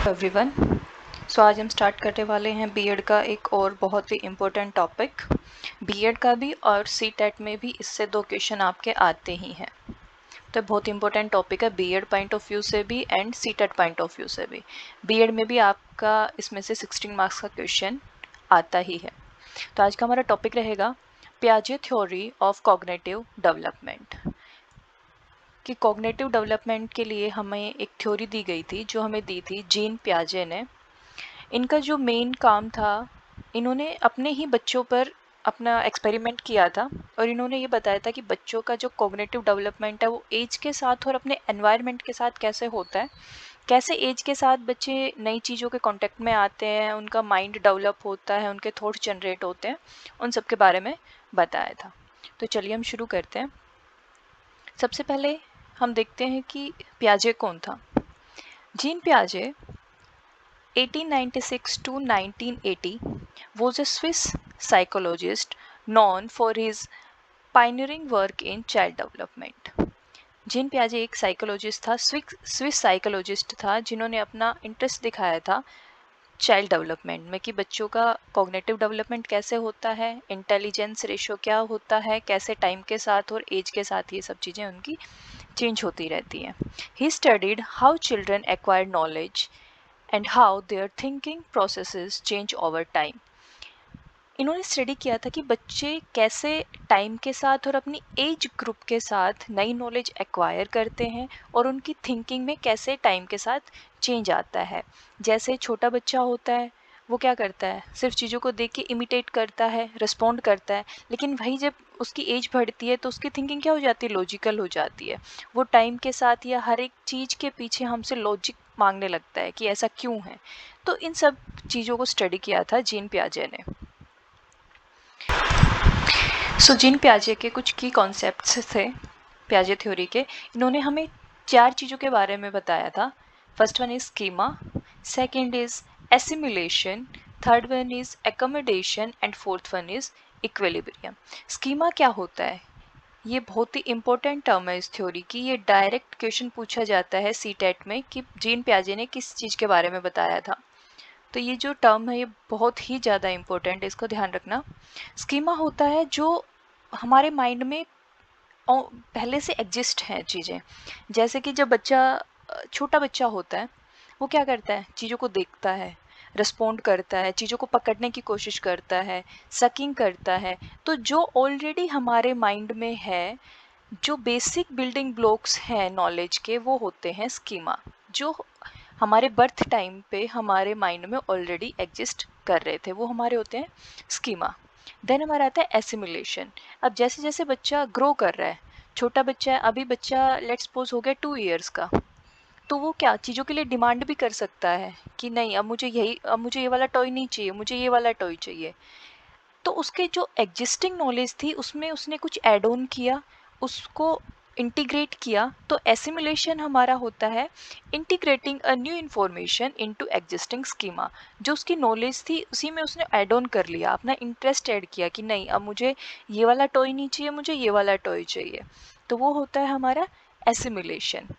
Everyone. आज हम start करने वाले हैं बीएड का एक और बहुत ही इम्पोर्टेंट टॉपिक। बीएड का भी और सीटेट में भी इससे 2 क्वेश्चन आपके आते ही हैं, तो बहुत इंपॉर्टेंट टॉपिक है बीएड पॉइंट ऑफ व्यू से भी and CTET point of view से भी। बीएड में भी आपका इसमें से 16 मार्क्स का क्वेश्चन आता ही है। तो आज का हमारा टॉपिक रहेगा पियाजे थ्योरी ऑफ कॉग्निटिव डेवलपमेंट। कि कॉग्निटिव डेवलपमेंट के लिए हमें एक थ्योरी दी गई थी, जो हमें दी थी जीन पियाजे ने। इनका जो मेन काम था, इन्होंने अपने ही बच्चों पर अपना एक्सपेरिमेंट किया था और इन्होंने ये बताया था कि बच्चों का जो कॉग्निटिव डेवलपमेंट है वो एज के साथ और अपने एनवायरनमेंट के साथ कैसे होता है, कैसे एज के साथ बच्चे नई चीज़ों के कांटेक्ट में आते हैं, उनका माइंड डेवलप होता है, उनके थॉट्स जनरेट होते हैं, उन सब के बारे में बताया था। तो चलिए हम शुरू करते हैं। सबसे पहले हम देखते हैं कि पियाजे कौन था। जीन पियाजे 1896 to 1980 was a Swiss psychologist known for his pioneering work in child development. Jean पियाजे एक साइकोलॉजिस्ट था, स्विस साइकोलॉजिस्ट था, जिन्होंने अपना इंटरेस्ट दिखाया था चाइल्ड डेवलपमेंट में कि बच्चों का कॉग्निटिव डेवलपमेंट कैसे होता है, इंटेलिजेंस रेशियो क्या होता है, कैसे टाइम के साथ और एज के साथ ये सब चीज़ें उनकी चेंज होती रहती हैं। He studied how children acquire knowledge and how their thinking processes change over time. इन्होंने स्टडी किया था कि बच्चे कैसे टाइम के साथ और अपनी एज ग्रुप के साथ नई नॉलेज एक्वायर करते हैं और उनकी थिंकिंग में कैसे टाइम के साथ चेंज आता है। जैसे छोटा बच्चा होता है, वो क्या करता है, सिर्फ चीज़ों को देख के इमिटेट करता है, रिस्पॉन्ड करता है, लेकिन वही जब उसकी एज बढ़ती है तो उसकी थिंकिंग क्या हो जाती है, लॉजिकल हो जाती है। वो टाइम के साथ या हर एक चीज़ के पीछे हमसे लॉजिक मांगने लगता है कि ऐसा क्यों है। तो इन सब चीज़ों को स्टडी किया था जीन पियाजे ने। जीन पियाजे के कुछ की कॉन्सेप्ट्स थे पियाजे थ्योरी के। इन्होंने हमें 4 चीज़ों के बारे में बताया था। First one is schema, second is assimilation, third one is accommodation and fourth one is equilibrium. Schema क्या होता है, ये बहुत ही इंपॉर्टेंट टर्म है इस थ्योरी की। ये डायरेक्ट क्वेश्चन पूछा जाता है सीटेट में कि जीन पियाजे ने किस चीज़ के बारे में बताया था। तो ये जो टर्म है ये बहुत ही ज़्यादा इम्पोर्टेंट है, इसको ध्यान रखना। स्कीमा होता है जो हमारे माइंड में पहले से एग्जिस्ट हैं चीज़ें। जैसे कि जब बच्चा छोटा बच्चा होता है, वो क्या करता है, चीज़ों को देखता है, रिस्पोंड करता है, चीज़ों को पकड़ने की कोशिश करता है, सकिंग करता है। तो जो ऑलरेडी हमारे माइंड में है, जो बेसिक बिल्डिंग ब्लॉक्स हैं नॉलेज के, वो होते हैं स्कीमा, जो हमारे बर्थ टाइम पे हमारे माइंड में ऑलरेडी एग्जिस्ट कर रहे थे, वो हमारे होते हैं स्कीमा। देन हमारा आता है एसिमुलेशन। अब जैसे जैसे बच्चा ग्रो कर रहा है, छोटा बच्चा है, अभी बच्चा लेट्स सपोज हो गया 2 इयर्स का, तो वो क्या चीज़ों के लिए डिमांड भी कर सकता है कि नहीं अब मुझे ये वाला टॉय नहीं चाहिए, मुझे ये वाला टॉय चाहिए। तो उसके जो एग्जिस्टिंग नॉलेज थी उसमें उसने कुछ ऐड ऑन किया, उसको इंटीग्रेट किया। तो एसिमुलेशन हमारा होता है integrating a new information into existing schema. जो उसकी नॉलेज थी उसी में उसने ऐड ऑन कर लिया, अपना इंटरेस्ट ऐड किया कि नहीं अब मुझे ये वाला टॉय नहीं चाहिए, मुझे ये वाला टॉय चाहिए। तो वो होता है हमारा एसिमुलेशन।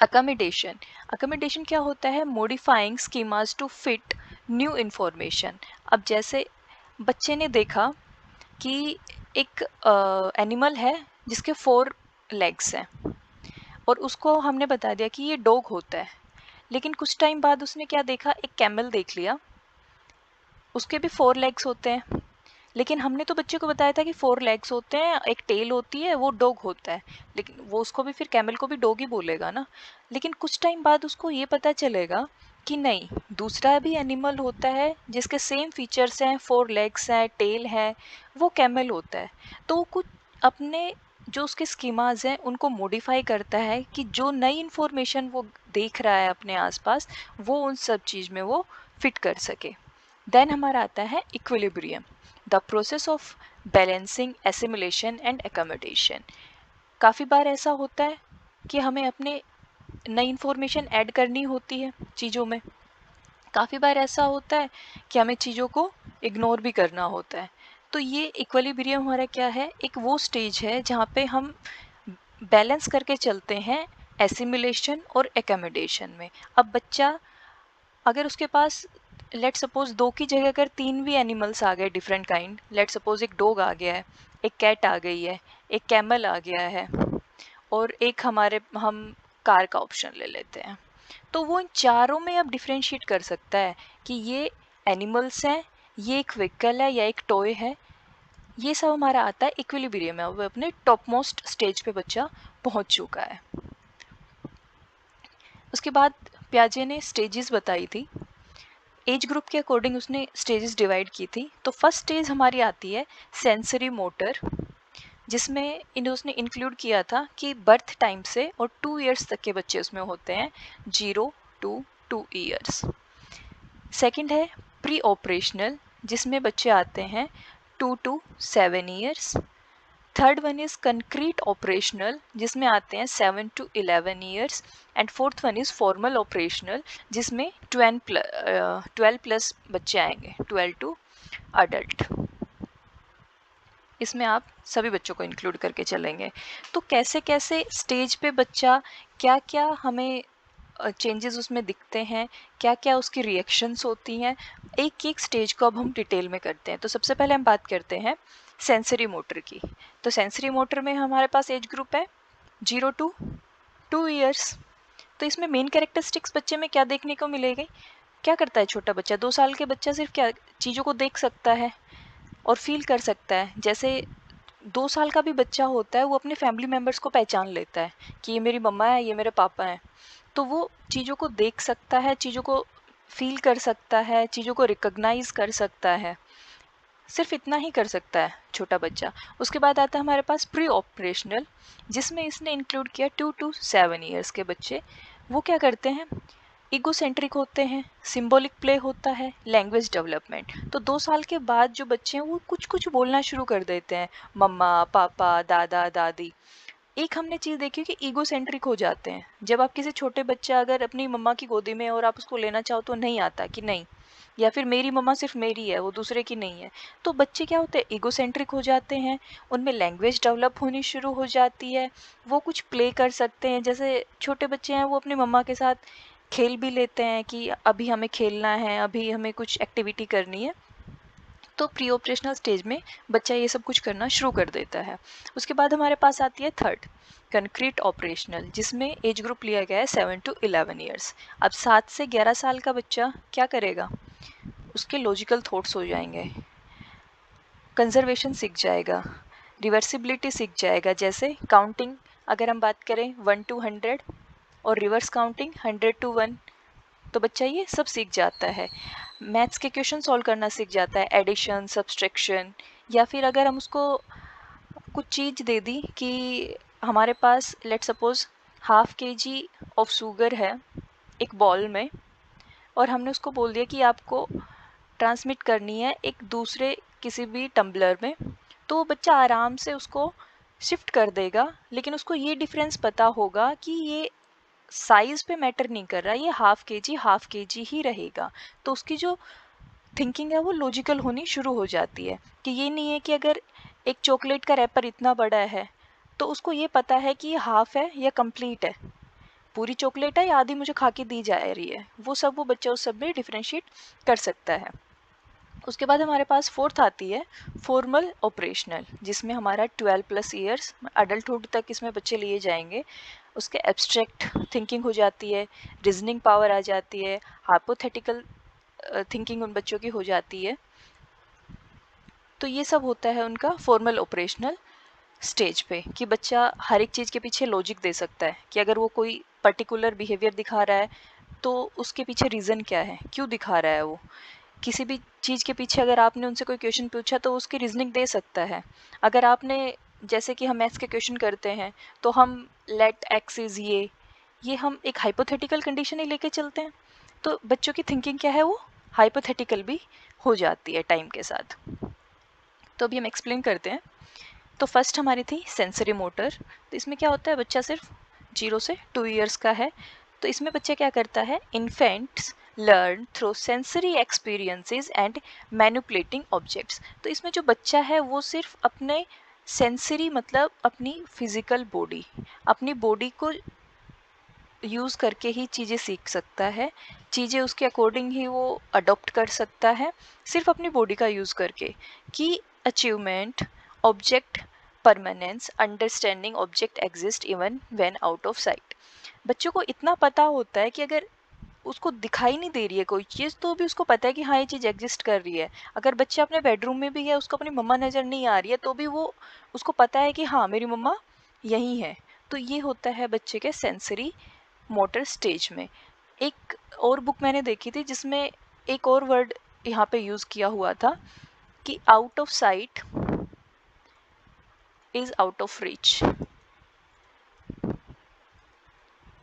अकोमोडेशन, अकोमोडेशन क्या होता है, modifying schemas to fit new information. अब जैसे बच्चे ने देखा कि एक एनिमल है जिसके 4 लेग्स हैं और उसको हमने बता दिया कि ये डॉग होता है। लेकिन कुछ टाइम बाद उसने क्या देखा, एक कैमल देख लिया, उसके भी 4 लेग्स होते हैं। लेकिन हमने तो बच्चे को बताया था कि 4 लेग्स होते हैं, एक टेल होती है, वो डॉग होता है। लेकिन वो उसको भी फिर कैमल को भी डॉग ही बोलेगा ना। लेकिन कुछ टाइम बाद उसको ये पता चलेगा कि नहीं, दूसरा भी एनिमल होता है जिसके सेम फीचर्स हैं, 4 लेग्स हैं, टेल है, वो कैमल होता है। तो वो कुछ अपने जो उसके स्कीमाज हैं उनको मॉडिफाई करता है कि जो नई इन्फॉर्मेशन वो देख रहा है अपने आसपास, वो उन सब चीज़ में वो फिट कर सके। देन हमारा आता है equilibrium, the process of balancing assimilation and accommodation. काफ़ी बार ऐसा होता है कि हमें अपने नई इन्फॉर्मेशन ऐड करनी होती है चीज़ों में। काफ़ी बार ऐसा होता है कि हमें चीज़ों को इग्नोर भी करना होता है। तो ये इक्विलिब्रियम हमारा क्या है, एक वो स्टेज है जहाँ पे हम बैलेंस करके चलते हैं एसिमुलेशन और एकोमोडेशन में। अब बच्चा अगर उसके पास लेट सपोज 2 की जगह अगर 3 भी एनिमल्स आ गए डिफरेंट काइंड, लेट सपोज एक डॉग आ गया है, एक कैट आ गई है, एक कैमल आ गया है, और एक हम कार का ऑप्शन ले लेते हैं, तो वो इन चारों में अब डिफ्रेंशिएट कर सकता है कि ये एनिमल्स हैं, ये एक व्हीकल है या एक टॉय है। ये सब हमारा आता है इक्विलिब्रियम में, वो अपने टॉप मोस्ट स्टेज पे बच्चा पहुंच चुका है। उसके बाद प्याजे ने स्टेजेस बताई थी, एज ग्रुप के अकॉर्डिंग उसने स्टेजेस डिवाइड की थी। तो फर्स्ट स्टेज हमारी आती है सेंसरी मोटर, जिसमें उसने इंक्लूड किया था कि बर्थ टाइम से और 2 इयर्स तक के बच्चे उसमें होते हैं, 0 to 2 इयर्स। सेकंड है प्री ऑपरेशनल, जिसमें बच्चे आते हैं 2 to 7 years. Third one is concrete operational, जिसमें आते हैं 7 to 11 years. And fourth one is formal operational, जिसमें 12 प्लस बच्चे आएंगे, 12 टू अडल्ट। इसमें आप सभी बच्चों को इंक्लूड करके चलेंगे। तो कैसे कैसे स्टेज पे बच्चा, क्या क्या हमें चेंजेस उसमें दिखते हैं, क्या क्या उसकी रिएक्शंस होती हैं, एक एक स्टेज को अब हम डिटेल में करते हैं। तो सबसे पहले हम बात करते हैं सेंसरी मोटर की। तो सेंसरी मोटर में हमारे पास एज ग्रुप है 0 to 2 इयर्स। तो इसमें मेन कैरेक्टरिस्टिक्स बच्चे में क्या देखने को मिलेगी? क्या करता है छोटा बच्चा? 2 साल के बच्चा सिर्फ क्या चीज़ों को देख सकता है और फील कर सकता है। जैसे 2 साल का भी बच्चा होता है, वो अपने फैमिली मेम्बर्स को पहचान लेता है कि ये मेरी मम्मा है, ये मेरे पापा हैं। तो वो चीज़ों को देख सकता है, चीज़ों को फील कर सकता है, चीज़ों को रिकॉग्नाइज कर सकता है। सिर्फ इतना ही कर सकता है छोटा बच्चा। उसके बाद आता है हमारे पास प्री ऑपरेशनल, जिसमें इसने इंक्लूड किया 2 to 7 इयर्स के बच्चे। वो क्या करते हैं? ईगोसेंट्रिक होते हैं, सिंबॉलिक प्ले होता है, लैंग्वेज डेवलपमेंट। तो 2 साल के बाद जो बच्चे हैं वो कुछ कुछ बोलना शुरू कर देते हैं, मम्मा पापा दादा दादी। एक हमने चीज़ देखी कि ईगोसेंट्रिक हो जाते हैं। जब आप किसी छोटे बच्चे अगर अपनी मम्मा की गोदी में और आप उसको लेना चाहो तो नहीं आता कि नहीं, या फिर मेरी मम्मा सिर्फ मेरी है, वो दूसरे की नहीं है। तो बच्चे क्या होते हैं? ईगोसेंट्रिक हो जाते हैं, उनमें लैंग्वेज डेवलप होनी शुरू हो जाती है, वो कुछ प्ले कर सकते हैं। जैसे छोटे बच्चे हैं वो अपनी मम्मा के साथ खेल भी लेते हैं कि अभी हमें खेलना है, अभी हमें कुछ एक्टिविटी करनी है। तो प्री ऑपरेशनल स्टेज में बच्चा ये सब कुछ करना शुरू कर देता है। उसके बाद हमारे पास आती है थर्ड कंक्रीट ऑपरेशनल, जिसमें एज ग्रुप लिया गया है 7 to 11 ईयर्स। अब 7 से 11 साल का बच्चा क्या करेगा? उसके लॉजिकल थॉट्स हो जाएंगे, कंजर्वेशन सीख जाएगा, रिवर्सिबिलिटी सीख जाएगा। जैसे काउंटिंग अगर हम बात करें 1 to 100 और रिवर्स काउंटिंग 100 to 1, तो बच्चा ये सब सीख जाता है। मैथ्स के क्वेश्चन सॉल्व करना सीख जाता है, एडिशन सब्सट्रैक्शन। या फिर अगर हम उसको कुछ चीज़ दे दी कि हमारे पास let suppose ½ kg of sugar है एक बॉल में, और हमने उसको बोल दिया कि आपको ट्रांसमिट करनी है एक दूसरे किसी भी टम्बलर में, तो वो बच्चा आराम से उसको शिफ्ट कर देगा। लेकिन उसको ये डिफरेंस पता होगा कि ये साइज पे मैटर नहीं कर रहा, ये ½ kg ही रहेगा। तो उसकी जो थिंकिंग है वो लॉजिकल होनी शुरू हो जाती है कि ये नहीं है कि अगर एक चॉकलेट का रैपर इतना बड़ा है तो उसको ये पता है कि ये हाफ है या कंप्लीट है, पूरी चॉकलेट है या आधी मुझे खा के दी जा रही है। वो सब वो बच्चा उस सब में डिफ्रेंशिएट कर सकता है। उसके बाद हमारे पास फोर्थ आती है फॉर्मल ऑपरेशनल, जिसमें हमारा 12 प्लस ईयर्स अडल्टहुड तक इसमें बच्चे लिए जाएंगे। उसके एब्स्ट्रैक्ट थिंकिंग हो जाती है, रीजनिंग पावर आ जाती है, हाइपोथेटिकल थिंकिंग उन बच्चों की हो जाती है। तो ये सब होता है उनका फॉर्मल ऑपरेशनल स्टेज पे, कि बच्चा हर एक चीज़ के पीछे लॉजिक दे सकता है कि अगर वो कोई पर्टिकुलर बिहेवियर दिखा रहा है तो उसके पीछे रीज़न क्या है, क्यों दिखा रहा है वो। किसी भी चीज़ के पीछे अगर आपने उनसे कोई क्वेश्चन पूछा तो उसकी रीजनिंग दे सकता है। अगर आपने जैसे कि हम मैथ्स के क्वेश्चन करते हैं तो हम लेट एक्स इज़ ये हम एक हाइपोथेटिकल कंडीशन ही लेके चलते हैं। तो बच्चों की थिंकिंग क्या है, वो हाइपोथेटिकल भी हो जाती है टाइम के साथ। तो अभी हम एक्सप्लेन करते हैं। तो फर्स्ट हमारी थी सेंसरी मोटर। तो इसमें क्या होता है, बच्चा सिर्फ 0 से 2 इयर्स का है। तो इसमें बच्चा क्या करता है? Infants learn through sensory experiences and manipulating objects. तो इसमें जो बच्चा है वो सिर्फ अपने सेंसरी मतलब अपनी फिजिकल बॉडी, अपनी बॉडी को यूज़ करके ही चीज़ें सीख सकता है, चीज़ें उसके अकॉर्डिंग ही वो अडॉप्ट कर सकता है, सिर्फ अपनी बॉडी का यूज़ करके। कि achievement, object permanence, understanding object exist even when out of site. बच्चों को इतना पता होता है कि अगर उसको दिखाई नहीं दे रही है कोई चीज़, तो भी उसको पता है कि हाँ, ये चीज़ एग्जिस्ट कर रही है। अगर बच्चा अपने बेडरूम में भी है, उसको अपनी मम्मा नज़र नहीं आ रही है, तो भी वो उसको पता है कि हाँ, मेरी मम्मा यहीं है। तो ये होता है बच्चे के सेंसरी मोटर स्टेज में। एक और बुक मैंने देखी थी जिसमें एक और वर्ड यहाँ पे यूज़ किया हुआ था कि out of site is out of reach.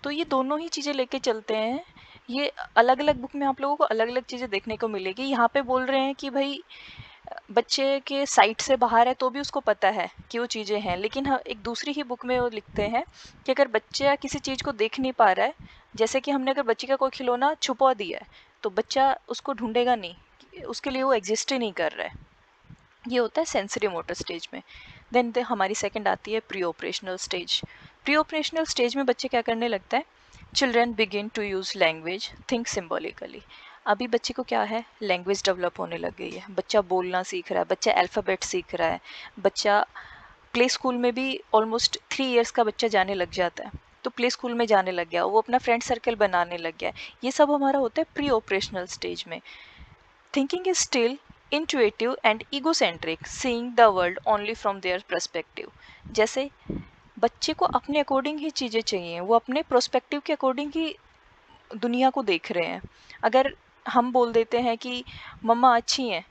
तो ये दोनों ही चीज़ें लेके चलते हैं। ये अलग अलग बुक में आप लोगों को अलग अलग चीज़ें देखने को मिलेगी। यहाँ पे बोल रहे हैं कि भाई बच्चे के साइट से बाहर है तो भी उसको पता है कि वो चीज़ें हैं, लेकिन एक दूसरी ही बुक में वो लिखते हैं कि अगर बच्चा किसी चीज़ को देख नहीं पा रहा है, जैसे कि हमने अगर बच्चे का कोई खिलौना छुपा दिया है, तो बच्चा उसको ढूंढेगा नहीं, उसके लिए वो एग्जिस्ट ही नहीं कर रहा है। ये होता है सेंसरी मोटर स्टेज में। देन हमारी सेकंड आती है pre operational stage. Pre operational stage में बच्चे क्या करने लगता है? Children begin to use language, think symbolically. अभी बच्चे को क्या है, लैंग्वेज डेवलप होने लग गई है, बच्चा बोलना सीख रहा है, बच्चा अल्फ़ाबेट सीख रहा है। बच्चा प्ले स्कूल में भी ऑलमोस्ट 3 इयर्स का बच्चा जाने लग जाता है, तो प्ले स्कूल में जाने लग गया, वो अपना फ्रेंड सर्कल बनाने लग गया। ये सब हमारा होता है प्री ऑपरेशनल स्टेज में। Thinking is still intuitive and egocentric, seeing the world only from their perspective. जैसे बच्चे को अपने अकॉर्डिंग ही चीज़ें चाहिए, वो अपने प्रोस्पेक्टिव के अकॉर्डिंग ही दुनिया को देख रहे हैं। अगर हम बोल देते हैं कि मम्मा अच्छी हैं,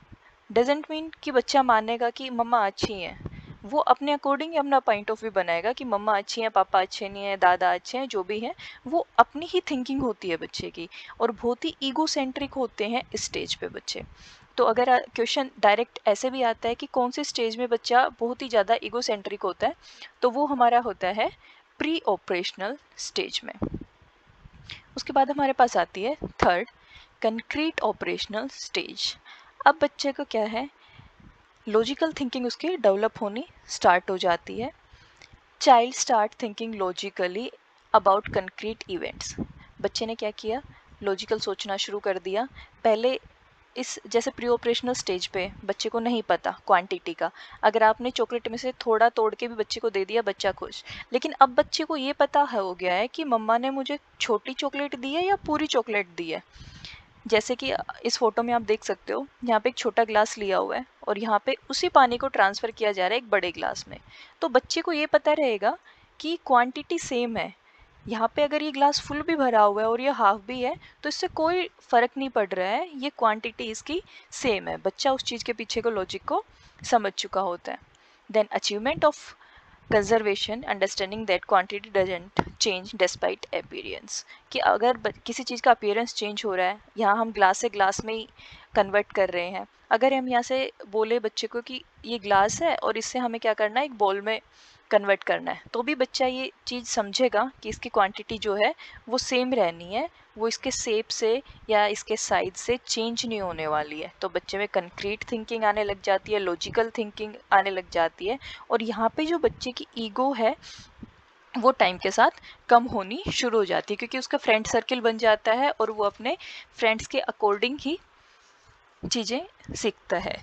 डजेंट मीन कि बच्चा मानेगा कि मम्मा अच्छी हैं। वो अपने अकॉर्डिंग ही अपना पॉइंट ऑफ व्यू बनाएगा कि मम्मा अच्छी हैं, पापा अच्छे नहीं हैं, दादा अच्छे हैं, जो भी हैं। वो अपनी ही थिंकिंग होती है बच्चे की, और बहुत ही ईगो सेंट्रिक होते हैं इस स्टेज पे बच्चे। तो अगर क्वेश्चन डायरेक्ट ऐसे भी आता है कि कौन से स्टेज में बच्चा बहुत ही ज़्यादा ईगो सेंट्रिक होता है, तो वो हमारा होता है प्री ऑपरेशनल स्टेज में। उसके बाद हमारे पास आती है थर्ड, कंक्रीट ऑपरेशनल स्टेज। अब बच्चे को क्या है, लॉजिकल थिंकिंग उसकी डेवलप होनी स्टार्ट हो जाती है। Child start thinking logically about concrete events. बच्चे ने क्या किया, लॉजिकल सोचना शुरू कर दिया। पहले इस जैसे प्री ऑपरेशनल स्टेज पे बच्चे को नहीं पता क्वांटिटी का, अगर आपने चॉकलेट में से थोड़ा तोड़ के भी बच्चे को दे दिया, बच्चा खुश। लेकिन अब बच्चे को ये पता हो गया है कि मम्मा ने मुझे छोटी चॉकलेट दी है या पूरी चॉकलेट दी है। जैसे कि इस फोटो में आप देख सकते हो, यहाँ पे एक छोटा ग्लास लिया हुआ है और यहाँ पे उसी पानी को ट्रांसफ़र किया जा रहा है एक बड़े ग्लास में। तो बच्चे को ये पता रहेगा कि क्वांटिटी सेम है। यहाँ पे अगर ये ग्लास फुल भी भरा हुआ है और ये हाफ भी है, तो इससे कोई फ़र्क नहीं पड़ रहा है, ये क्वांटिटी इसकी सेम है। बच्चा उस चीज़ के पीछे को लॉजिक को समझ चुका होता है। Then achievement of conservation, understanding that quantity doesn't change despite appearance. कि अगर किसी चीज़ का अपीयरेंस चेंज हो रहा है, यहाँ हम ग्लास से ग्लास में ही कन्वर्ट कर रहे हैं। अगर हम यहाँ से बोले बच्चे को कि ये ग्लास है और इससे हमें क्या करना है, एक बॉल में कन्वर्ट करना है, तो भी बच्चा ये चीज़ समझेगा कि इसकी क्वांटिटी जो है वो सेम रहनी है, वो इसके शेप से या इसके साइज से चेंज नहीं होने वाली है। तो बच्चे में कंक्रीट थिंकिंग आने लग जाती है, लॉजिकल थिंकिंग आने लग जाती है। और यहाँ पे जो बच्चे की ईगो है वो टाइम के साथ कम होनी शुरू हो जाती है, क्योंकि उसका फ्रेंड सर्किल बन जाता है और वो अपने फ्रेंड्स के अकॉर्डिंग ही चीज़ें सीखता है।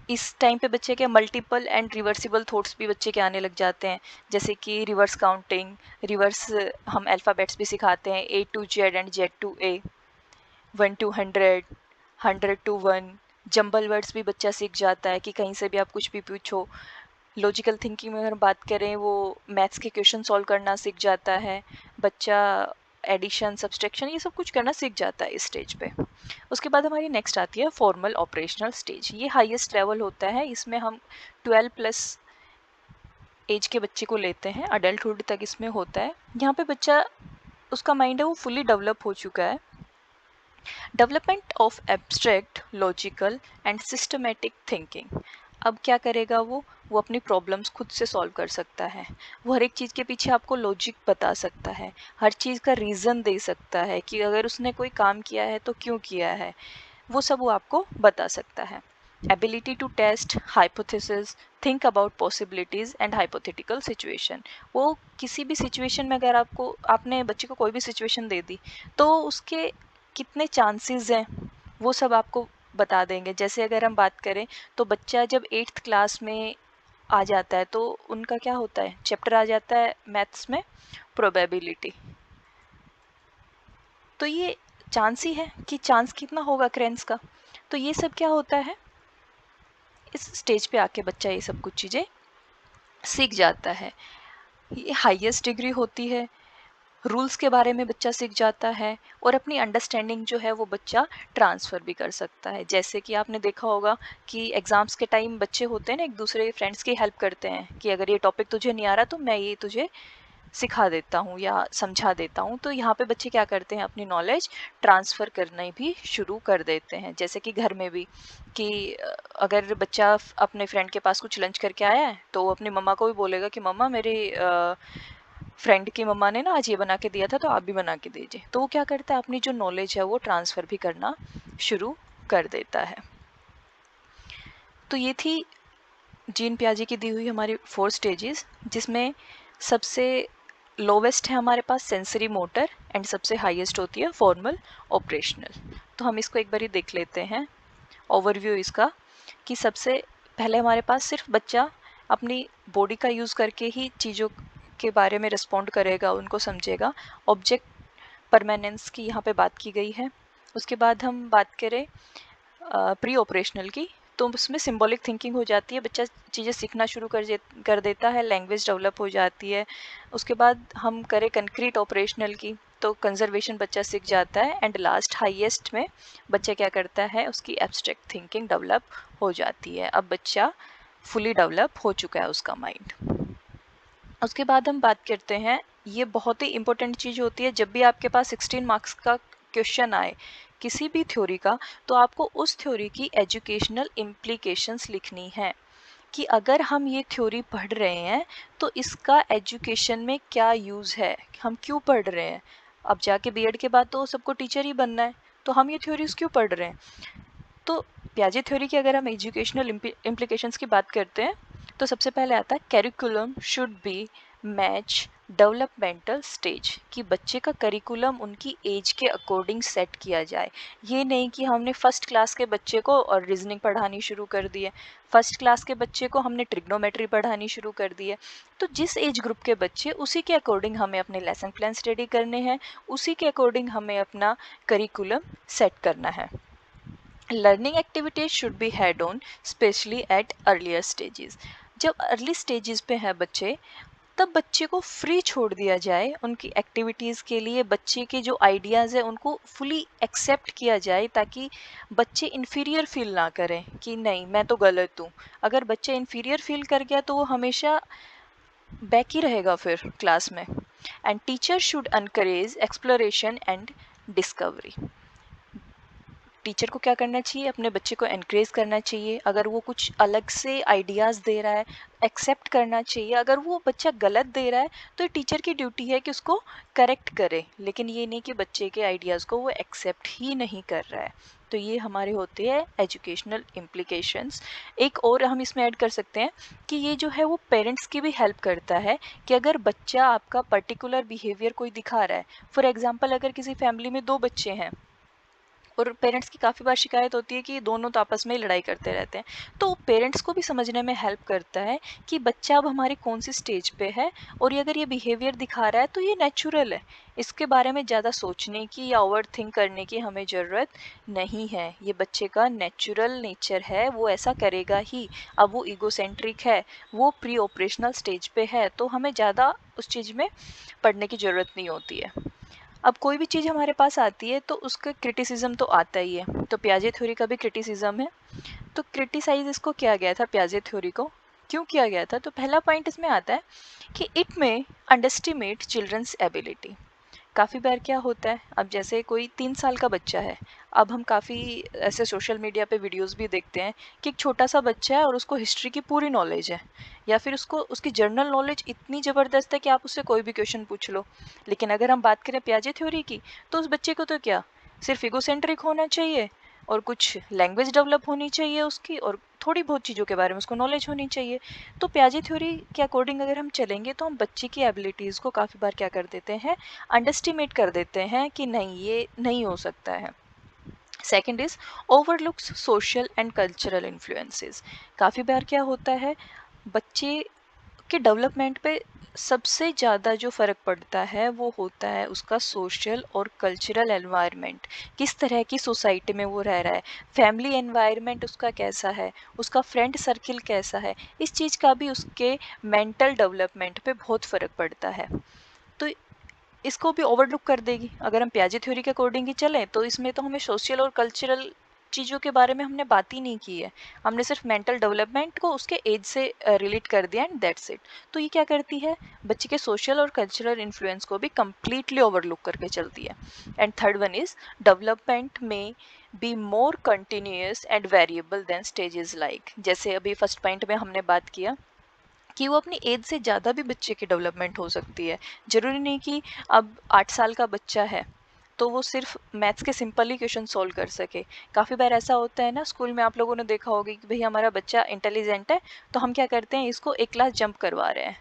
इस टाइम पे बच्चे के मल्टीपल एंड रिवर्सिबल थॉट्स भी बच्चे के आने लग जाते हैं, जैसे कि रिवर्स काउंटिंग, रिवर्स हम अल्फ़ाबेट्स भी सिखाते हैं, A to Z and Z to A, 1 to 100, 100 to 1। Jumble words भी बच्चा सीख जाता है कि कहीं से भी आप कुछ भी पूछो। लॉजिकल थिंकिंग में अगर बात करें, वो मैथ्स के क्वेश्चन सॉल्व करना सीख जाता है बच्चा, एडिशन सब्सट्रैक्शन ये सब कुछ करना सीख जाता है इस स्टेज पे। उसके बाद हमारी नेक्स्ट आती है फॉर्मल ऑपरेशनल स्टेज। ये हाईएस्ट लेवल होता है, इसमें हम 12+ एज के बच्चे को लेते हैं, अडल्टहुड तक इसमें होता है। यहाँ पे बच्चा, उसका माइंड है वो फुली डेवलप हो चुका है। Development of abstract, logical and systematic thinking. अब क्या करेगा वो अपनी प्रॉब्लम्स खुद से सॉल्व कर सकता है। वो हर एक चीज़ के पीछे आपको लॉजिक बता सकता है, हर चीज़ का रीज़न दे सकता है कि अगर उसने कोई काम किया है तो क्यों किया है, वो सब वो आपको बता सकता है। Ability to test hypothesis, think about possibilities and hypothetical situation. वो किसी भी सिचुएशन में अगर आपने बच्चे को कोई भी सिचुएशन दे दी तो उसके कितने चांसेस हैं वो सब आपको बता देंगे। जैसे अगर हम बात करें तो बच्चा जब 8th क्लास में आ जाता है तो उनका क्या होता है, चैप्टर आ जाता है मैथ्स में प्रोबेबिलिटी। तो ये चांस ही है कि चांस कितना होगा क्रेंस का। तो ये सब क्या होता है, इस स्टेज पे आके बच्चा ये सब कुछ चीज़ें सीख जाता है। ये हाईएस्ट डिग्री होती है, रूल्स के बारे में बच्चा सीख जाता है और अपनी अंडरस्टैंडिंग जो है वो बच्चा ट्रांसफ़र भी कर सकता है। जैसे कि आपने देखा होगा कि एग्ज़ाम्स के टाइम बच्चे होते हैं ना, एक दूसरे फ्रेंड्स की हेल्प करते हैं कि अगर ये टॉपिक तुझे नहीं आ रहा तो मैं ये तुझे सिखा देता हूँ या समझा देता हूँ। तो यहाँ पे बच्चे क्या करते हैं, अपनी नॉलेज ट्रांसफ़र करना भी शुरू कर देते हैं। जैसे कि घर में भी कि अगर बच्चा अपने फ्रेंड के पास कुछ लंच करके आया है तो वो अपनी मम्मा को भी बोलेगा कि मम्मा मेरे फ्रेंड की मम्मा ने ना आज ये बना के दिया था तो आप भी बना के दीजिए। तो वो क्या करता है, अपनी जो नॉलेज है वो ट्रांसफ़र भी करना शुरू कर देता है। तो ये थी जीन पियाजे की दी हुई हमारी 4 स्टेजेस, जिसमें सबसे लोवेस्ट है हमारे पास सेंसरी मोटर एंड सबसे हाईएस्ट होती है फॉर्मल ऑपरेशनल। तो हम इसको एक बार ही देख लेते हैं ओवरव्यू इसका, कि सबसे पहले हमारे पास सिर्फ बच्चा अपनी बॉडी का यूज़ करके ही चीज़ों के बारे में रिस्पॉन्ड करेगा, उनको समझेगा। ऑब्जेक्ट परमानेंस की यहाँ पे बात की गई है। उसके बाद हम बात करें प्री ऑपरेशनल की, तो उसमें सिंबॉलिक थिंकिंग हो जाती है, बच्चा चीज़ें सीखना शुरू कर देता है, लैंग्वेज डेवलप हो जाती है। उसके बाद हम करें कंक्रीट ऑपरेशनल की, तो कंजर्वेशन बच्चा सीख जाता है। एंड लास्ट हाईएस्ट में बच्चा क्या करता है, उसकी एब्स्ट्रैक्ट थिंकिंग डेवलप हो जाती है। अब बच्चा फुली डेवलप हो चुका है उसका माइंड। उसके बाद हम बात करते हैं, ये बहुत ही इंपॉर्टेंट चीज़ होती है, जब भी आपके पास 16 मार्क्स का क्वेश्चन आए किसी भी थ्योरी का, तो आपको उस थ्योरी की एजुकेशनल इम्प्लीकेशंस लिखनी है कि अगर हम ये थ्योरी पढ़ रहे हैं तो इसका एजुकेशन में क्या यूज़ है, हम क्यों पढ़ रहे हैं। अब जाके बीएड के बाद तो सबको टीचर ही बनना है, तो हम ये थ्योरीज क्यों पढ़ रहे हैं। तो पियाजे थ्योरी की अगर हम एजुकेशनल इम्प्लीकेशंस की बात करते हैं तो सबसे पहले आता है curriculum should be match developmental stage, कि बच्चे का करिकुलम उनकी एज के अकॉर्डिंग सेट किया जाए। ये नहीं कि हमने फर्स्ट क्लास के बच्चे को और रीजनिंग पढ़ानी शुरू कर दी है, फर्स्ट क्लास के बच्चे को हमने ट्रिग्नोमेट्री पढ़ानी शुरू कर दी है। तो जिस एज ग्रुप के बच्चे, उसी के अकॉर्डिंग हमें अपने लेसन प्लान स्टडी करने हैं, उसी के अकॉर्डिंग हमें अपना करिकुलम सेट करना है। Learning activities should be head on especially at earlier stages. जब अर्ली स्टेजेस पे है बच्चे, तब बच्चे को फ्री छोड़ दिया जाए उनकी एक्टिविटीज़ के लिए। बच्चे के जो आइडियाज़ है उनको फुली एक्सेप्ट किया जाए, ताकि बच्चे इन्फीरियर फील ना करें कि नहीं मैं तो गलत हूँ। अगर बच्चा इन्फीरियर फील कर गया तो वो हमेशा बैक ही रहेगा फिर क्लास में। And teacher should encourage exploration and discovery. Teacher को क्या करना चाहिए, अपने बच्चे को एनकरेज करना चाहिए। अगर वो कुछ अलग से आइडियाज़ दे रहा है, एक्सेप्ट करना चाहिए। अगर वो बच्चा गलत दे रहा है तो टीचर की ड्यूटी है कि उसको करेक्ट करे, लेकिन ये नहीं कि बच्चे के आइडियाज़ को वो एक्सेप्ट ही नहीं कर रहा है। तो ये हमारे होते हैं एजुकेशनल इम्प्लीकेशंस। एक और हम इसमें ऐड कर सकते हैं कि ये जो है वो पेरेंट्स की भी हेल्प करता है, कि अगर बच्चा आपका पर्टिकुलर बिहेवियर कोई दिखा रहा है, फॉर एग्जांपल अगर किसी फैमिली में 2 बच्चे हैं और पेरेंट्स की काफ़ी बार शिकायत होती है कि दोनों तो आपस में ही लड़ाई करते रहते हैं, तो पेरेंट्स को भी समझने में हेल्प करता है कि बच्चा अब हमारी कौन सी स्टेज पे है, और ये अगर ये बिहेवियर दिखा रहा है तो ये नेचुरल है। इसके बारे में ज़्यादा सोचने की या ओवर थिंक करने की हमें ज़रूरत नहीं है। ये बच्चे का नेचुरल नेचर है, वो ऐसा करेगा ही। अब वो ईगोसेंट्रिक है, वो प्री ऑपरेशनल स्टेज पे है, तो हमें ज़्यादा उस चीज़ में पढ़ने की ज़रूरत नहीं होती है। अब कोई भी चीज़ हमारे पास आती है तो उसका क्रिटिसिज्म तो आता ही है, तो पियाजे थ्योरी का भी क्रिटिसिज्म है। तो क्रिटिसाइज इसको किया गया था, पियाजे थ्योरी को क्यों किया गया था, तो पहला पॉइंट इसमें आता है कि इट में अंडरस्टिमेट चिल्ड्रंस एबिलिटी। काफ़ी बार क्या होता है, अब जैसे कोई 3 साल का बच्चा है, अब हम काफ़ी ऐसे सोशल मीडिया पे वीडियोस भी देखते हैं कि एक छोटा सा बच्चा है और उसको हिस्ट्री की पूरी नॉलेज है, या फिर उसको उसकी जनरल नॉलेज इतनी ज़बरदस्त है कि आप उससे कोई भी क्वेश्चन पूछ लो। लेकिन अगर हम बात करें पियाजे थ्योरी की, तो उस बच्चे को तो क्या, सिर्फ इगोसेंट्रिक होना चाहिए और कुछ लैंग्वेज डेवलप होनी चाहिए उसकी, और थोड़ी बहुत चीज़ों के बारे में उसको नॉलेज होनी चाहिए। तो पियाजे थ्योरी के अकॉर्डिंग अगर हम चलेंगे तो हम बच्चे की एबिलिटीज़ को काफ़ी बार क्या कर देते हैं, अंडरस्टिमेट कर देते हैं कि नहीं, ये नहीं हो सकता है। Second is overlooks social and cultural influences. काफ़ी बार क्या होता है, बच्चे के डेवलपमेंट पे सबसे ज़्यादा जो फ़र्क पड़ता है वो होता है उसका सोशल और कल्चरल एनवायरनमेंट। किस तरह की सोसाइटी में वो रह रहा है, फैमिली एनवायरनमेंट उसका कैसा है, उसका फ्रेंड सर्किल कैसा है, इस चीज़ का भी उसके मेंटल डेवलपमेंट पे बहुत फ़र्क पड़ता है। तो इसको भी ओवरलुक कर देगी। अगर हम पियाजे थ्योरी के अकॉर्डिंग ही चलें तो इसमें तो हमें सोशल और कल्चरल चीज़ों के बारे में हमने बात ही नहीं की है। हमने सिर्फ मेंटल डेवलपमेंट को उसके एज से रिलेट कर दिया एंड दैट्स इट। तो ये क्या करती है, बच्चे के सोशल और कल्चरल इन्फ्लुएंस को भी कंप्लीटली ओवरलुक करके चलती है। And third one is development में be more continuous and variable than stages like. जैसे अभी फर्स्ट पॉइंट में हमने बात किया कि वो अपनी एज से ज़्यादा भी बच्चे की डेवलपमेंट हो सकती है। ज़रूरी नहीं कि अब 8 साल का बच्चा है तो वो सिर्फ मैथ्स के सिंपल ही क्वेश्चन सॉल्व कर सके। काफ़ी बार ऐसा होता है ना, स्कूल में आप लोगों ने देखा होगा कि भई हमारा बच्चा इंटेलिजेंट है, तो हम क्या करते हैं, इसको एक क्लास जंप करवा रहे हैं।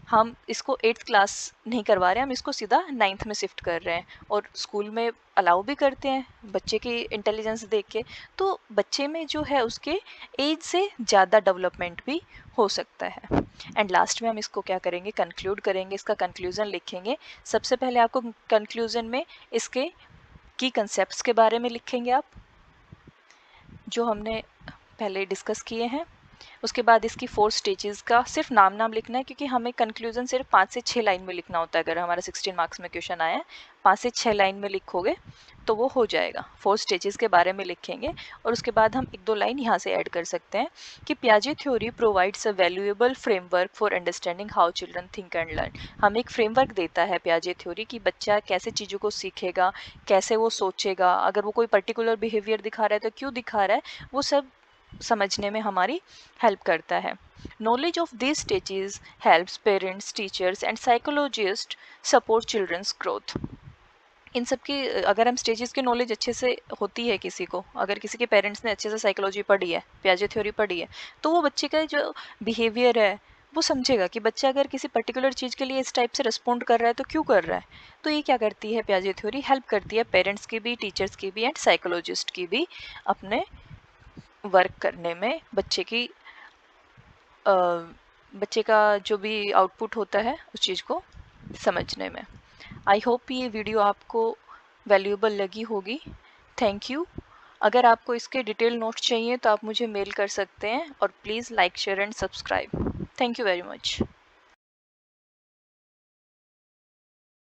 हम इसको 8th क्लास नहीं करवा रहे हैं, हम इसको सीधा 9th में शिफ्ट कर रहे हैं, और स्कूल में अलाउ भी करते हैं बच्चे की इंटेलिजेंस देख के। तो बच्चे में जो है उसके एज से ज़्यादा डेवलपमेंट भी हो सकता है। एंड लास्ट में हम इसको क्या करेंगे, कंक्लूड करेंगे, इसका कंक्लूजन लिखेंगे। सबसे पहले आपको कंक्लूजन में इसके की कंसेप्ट्स के बारे में लिखेंगे आप, जो हमने पहले डिस्कस किए हैं। उसके बाद इसकी 4 स्टेजेस का सिर्फ नाम नाम लिखना है, क्योंकि हमें कंक्लूजन सिर्फ 5 से 6 लाइन में लिखना होता है। अगर हमारा 16 मार्क्स में क्वेश्चन आया है, 5 से 6 लाइन में लिखोगे तो वो हो जाएगा। 4 स्टेजेस के बारे में लिखेंगे, और उसके बाद हम 1-2 लाइन यहाँ से ऐड कर सकते हैं कि पियाजे theory provides a valuable framework for understanding how children think and learn. हमें एक फ्रेमवर्क देता है पियाजे थ्योरी कि बच्चा कैसे चीज़ों को सीखेगा, कैसे वो सोचेगा, अगर वो कोई पर्टिकुलर बिहेवियर दिखा रहा है तो क्यों दिखा रहा है, वो सब समझने में हमारी हेल्प करता है। Knowledge of this stages helps parents, teachers and psychologist support children's growth. इन सब की अगर हम स्टेजेस की नॉलेज अच्छे से होती है किसी को, अगर किसी के पेरेंट्स ने अच्छे से साइकोलॉजी पढ़ी है, पियाजे थ्योरी पढ़ी है, तो वो बच्चे का जो बिहेवियर है वो समझेगा कि बच्चा अगर किसी पर्टिकुलर चीज़ के लिए इस टाइप से रिस्पॉन्ड कर रहा है तो क्यों कर रहा है। तो ये क्या करती है, पियाजे थ्योरी हेल्प करती है पेरेंट्स की भी, टीचर्स की भी एंड साइकोलॉजिस्ट की भी अपने वर्क करने में, अ, बच्चे का जो भी आउटपुट होता है उस चीज़ को समझने में। आई होप ये वीडियो आपको वैल्यूएबल लगी होगी। Thank you. अगर आपको इसके डिटेल नोट्स चाहिए तो आप मुझे मेल कर सकते हैं, और please like, share and subscribe. Thank you very much.